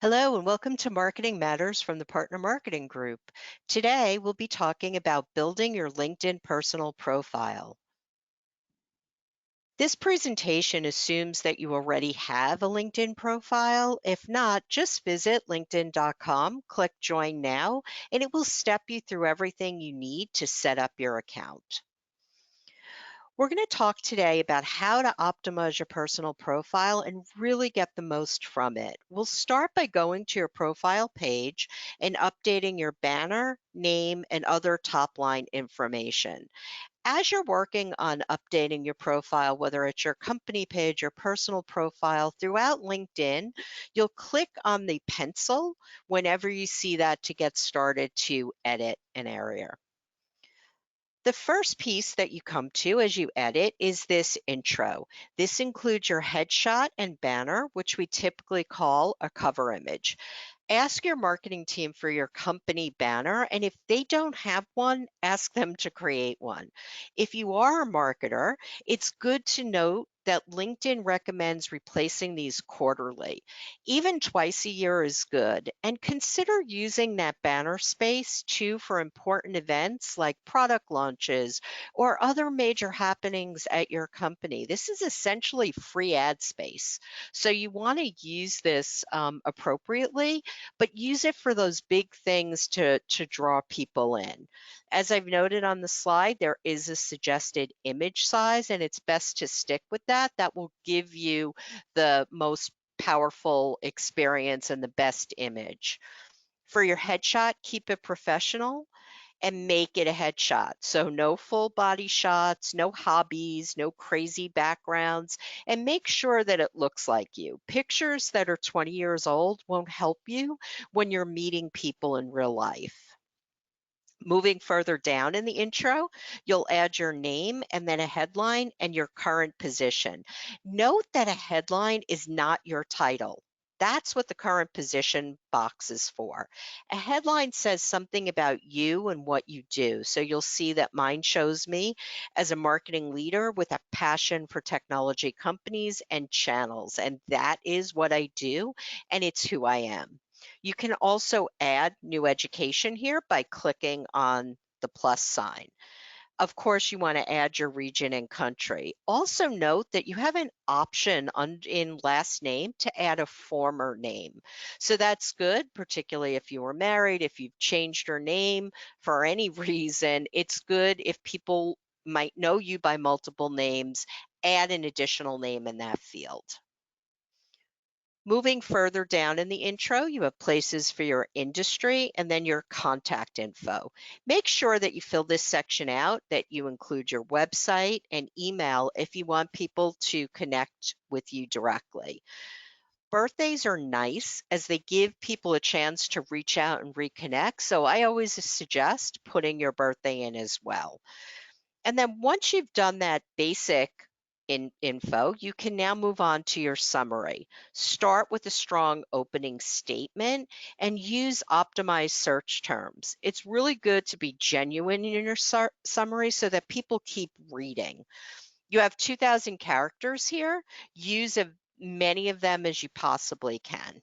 Hello and welcome to Marketing Matters from the Partner Marketing Group. Today we'll be talking about building your LinkedIn personal profile. This presentation assumes that you already have a LinkedIn profile. If not, just visit linkedin.com, click Join Now, and it will step you through everything you need to set up your account. We're going to talk today about how to optimize your personal profile and really get the most from it. We'll start by going to your profile page and updating your banner, name, and other top line information. As you're working on updating your profile, whether it's your company page or personal profile throughout LinkedIn, you'll click on the pencil whenever you see that to get started to edit an area. The first piece that you come to as you edit is this intro. This includes your headshot and banner, which we typically call a cover image. Ask your marketing team for your company banner, and if they don't have one, ask them to create one. If you are a marketer, it's good to note that LinkedIn recommends replacing these quarterly. Even twice a year is good, and consider using that banner space too for important events like product launches or other major happenings at your company. This is essentially free ad space. So you want to use this appropriately, but use it for those big things to draw people in. As I've noted on the slide, there is a suggested image size, and it's best to stick with that. That will give you the most powerful experience and the best image. For your headshot, keep it professional and make it a headshot. So no full body shots, no hobbies, no crazy backgrounds, and make sure that it looks like you. Pictures that are 20 years old won't help you when you're meeting people in real life. Moving further down in the intro, you'll add your name and then a headline and your current position. Note that a headline is not your title. That's what the current position box is for. A headline says something about you and what you do. So you'll see that mine shows me as a marketing leader with a passion for technology companies and channels. And that is what I do, and it's who I am. You can also add new education here by clicking on the plus sign. Of course, you want to add your region and country. Also note that you have an option in last name to add a former name. So that's good, particularly if you were married, if you've changed your name for any reason. It's good if people might know you by multiple names, add an additional name in that field. Moving further down in the intro, you have places for your industry and then your contact info. Make sure that you fill this section out, that you include your website and email if you want people to connect with you directly. Birthdays are nice as they give people a chance to reach out and reconnect. So I always suggest putting your birthday in as well. And then once you've done that basic info, you can now move on to your summary. Start with a strong opening statement and use optimized search terms. It's really good to be genuine in your summary so that people keep reading. You have 2,000 characters here. Use many of them as you possibly can.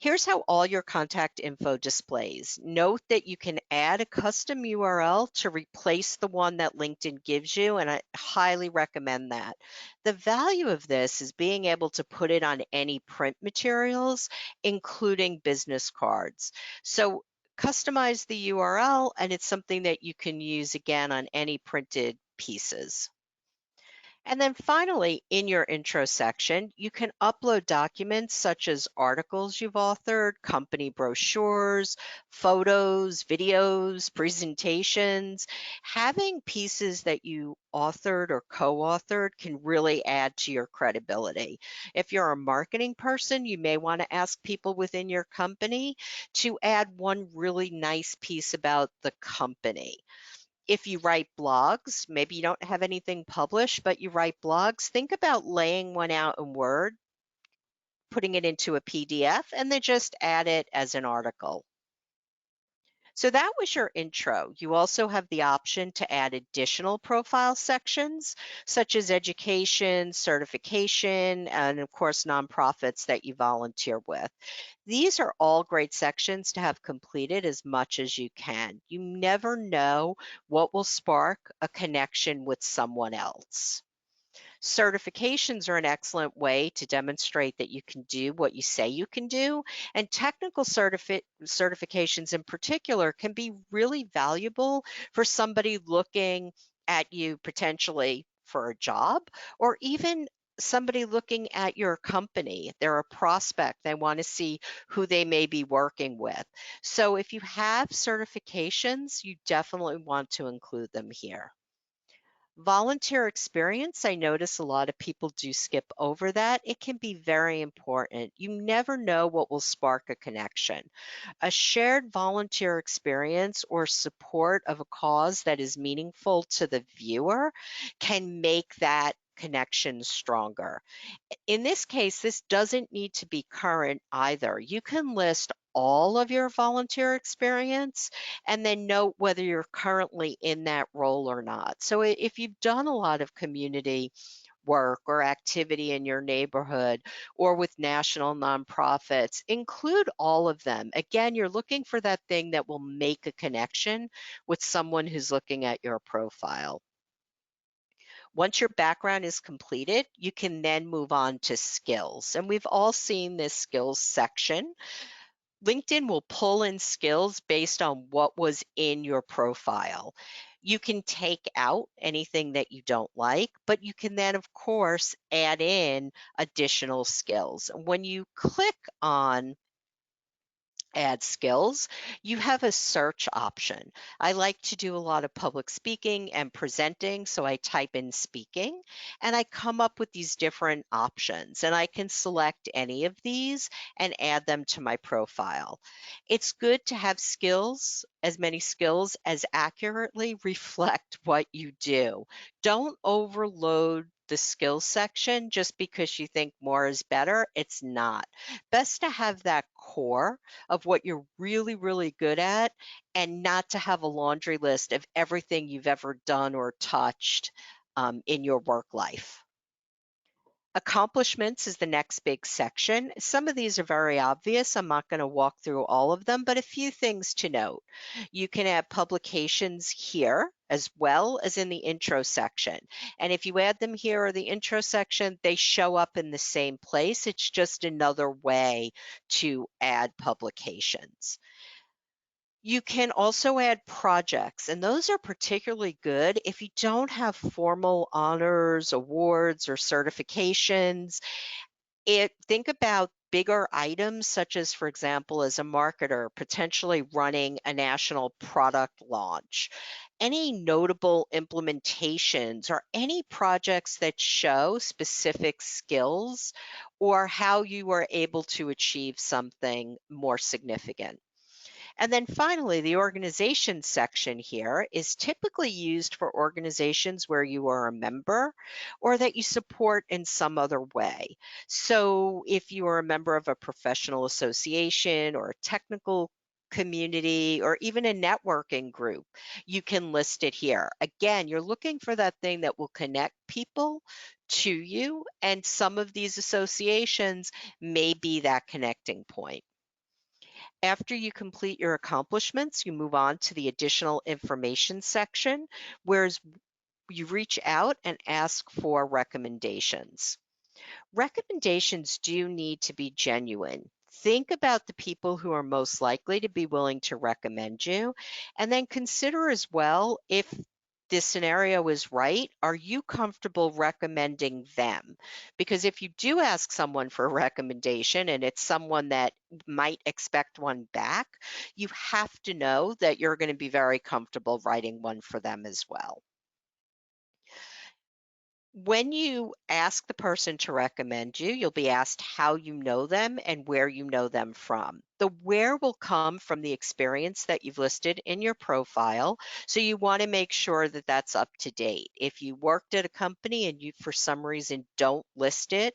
Here's how all your contact info displays. Note that you can add a custom URL to replace the one that LinkedIn gives you, and I highly recommend that. The value of this is being able to put it on any print materials, including business cards. So customize the URL, and it's something that you can use again on any printed pieces. And then finally, in your intro section, you can upload documents such as articles you've authored, company brochures, photos, videos, presentations. Having pieces that you authored or co-authored can really add to your credibility. If you're a marketing person, you may want to ask people within your company to add one really nice piece about the company. If you write blogs, maybe you don't have anything published, but you write blogs, think about laying one out in Word, putting it into a PDF, and then just add it as an article. So that was your intro. You also have the option to add additional profile sections, such as education, certification, and of course, nonprofits that you volunteer with. These are all great sections to have completed as much as you can. You never know what will spark a connection with someone else. Certifications are an excellent way to demonstrate that you can do what you say you can do, and technical certifications in particular can be really valuable for somebody looking at you potentially for a job, or even somebody looking at your company. They're a prospect. They want to see who they may be working with. So if you have certifications, you definitely want to include them here. Volunteer experience, I notice a lot of people do skip over that. It can be very important. You never know what will spark a connection. A shared volunteer experience or support of a cause that is meaningful to the viewer can make that connection stronger. In this case, this doesn't need to be current either. You can list all of your volunteer experience and then note whether you're currently in that role or not. So if you've done a lot of community work or activity in your neighborhood or with national nonprofits, include all of them. Again, you're looking for that thing that will make a connection with someone who's looking at your profile. Once your background is completed, you can then move on to skills. And we've all seen this skills section. LinkedIn will pull in skills based on what was in your profile. You can take out anything that you don't like, but you can then, of course, add in additional skills. When you click on add skills, you have a search option. I like to do a lot of public speaking and presenting, so I type in speaking and I come up with these different options, and I can select any of these and add them to my profile. It's good to have skills, as many skills as accurately reflect what you do. Don't overload the skills section just because you think more is better. It's not. Best to have that core of what you're really, really good at, and not to have a laundry list of everything you've ever done or touched in your work life. Accomplishments is the next big section. Some of these are very obvious. I'm not going to walk through all of them, but a few things to note. You can add publications here as well as in the intro section. And if you add them here or the intro section, they show up in the same place. It's just another way to add publications. You can also add projects, and those are particularly good if you don't have formal honors, awards, or certifications. Think about bigger items, such as, for example, as a marketer, potentially running a national product launch. Any notable implementations or any projects that show specific skills or how you were able to achieve something more significant. And then finally, the organization section here is typically used for organizations where you are a member or that you support in some other way. So if you are a member of a professional association or a technical community or even a networking group, you can list it here. Again, you're looking for that thing that will connect people to you, and some of these associations may be that connecting point. After you complete your accomplishments, you move on to the additional information section, where you reach out and ask for recommendations. Recommendations do need to be genuine. Think about the people who are most likely to be willing to recommend you, and then consider as well, if this scenario is right, are you comfortable recommending them? Because if you do ask someone for a recommendation and it's someone that might expect one back, you have to know that you're going to be very comfortable writing one for them as well. When you ask the person to recommend you, you'll be asked how you know them and where you know them from. The where will come from the experience that you've listed in your profile. So you want to make sure that that's up to date. If you worked at a company and you, for some reason, don't list it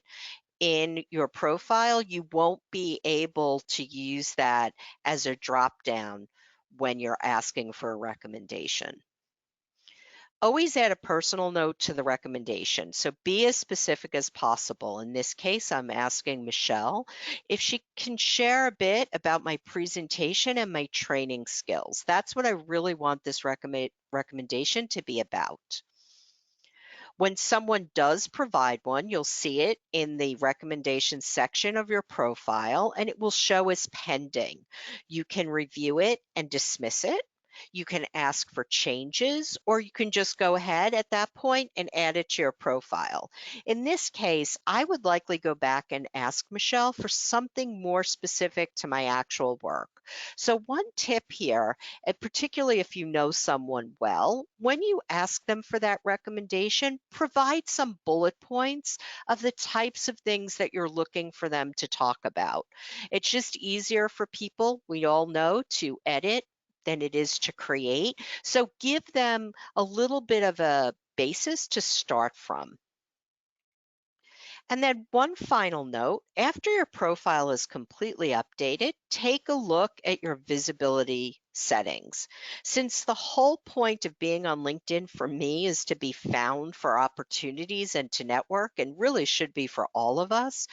in your profile, you won't be able to use that as a drop down when you're asking for a recommendation. Always add a personal note to the recommendation. So be as specific as possible. In this case, I'm asking Michelle if she can share a bit about my presentation and my training skills. That's what I really want this recommendation to be about. When someone does provide one, you'll see it in the recommendations section of your profile and it will show as pending. You can review it and dismiss it. You can ask for changes, or you can just go ahead at that point and add it to your profile. In this case, I would likely go back and ask Michelle for something more specific to my actual work. So one tip here, and particularly if you know someone well, when you ask them for that recommendation, provide some bullet points of the types of things that you're looking for them to talk about. It's just easier for people, we all know, to edit than it is to create. So give them a little bit of a basis to start from. And then one final note, after your profile is completely updated, take a look at your visibility settings. Since the whole point of being on LinkedIn for me is to be found for opportunities and to network, and really should be for all of us,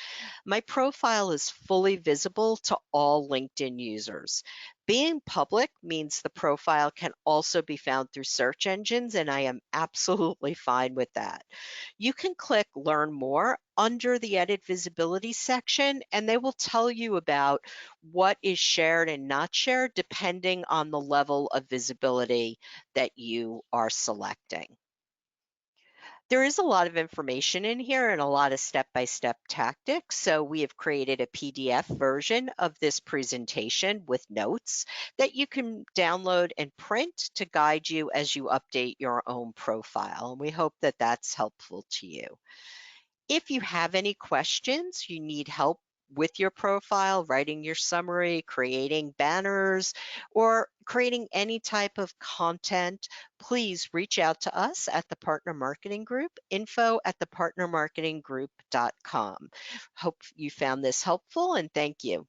my profile is fully visible to all LinkedIn users. Being public means the profile can also be found through search engines, and I am absolutely fine with that. You can click Learn More under the Edit Visibility section, and they will tell you about what is shared and not shared depending on the level of visibility that you are selecting. There is a lot of information in here and a lot of step-by-step tactics. So we have created a PDF version of this presentation with notes that you can download and print to guide you as you update your own profile. And we hope that that's helpful to you. If you have any questions, you need help with your profile, writing your summary, creating banners, or creating any type of content, please reach out to us at the Partner Marketing Group, info@thepartnermarketinggroup.com. Hope you found this helpful, and thank you.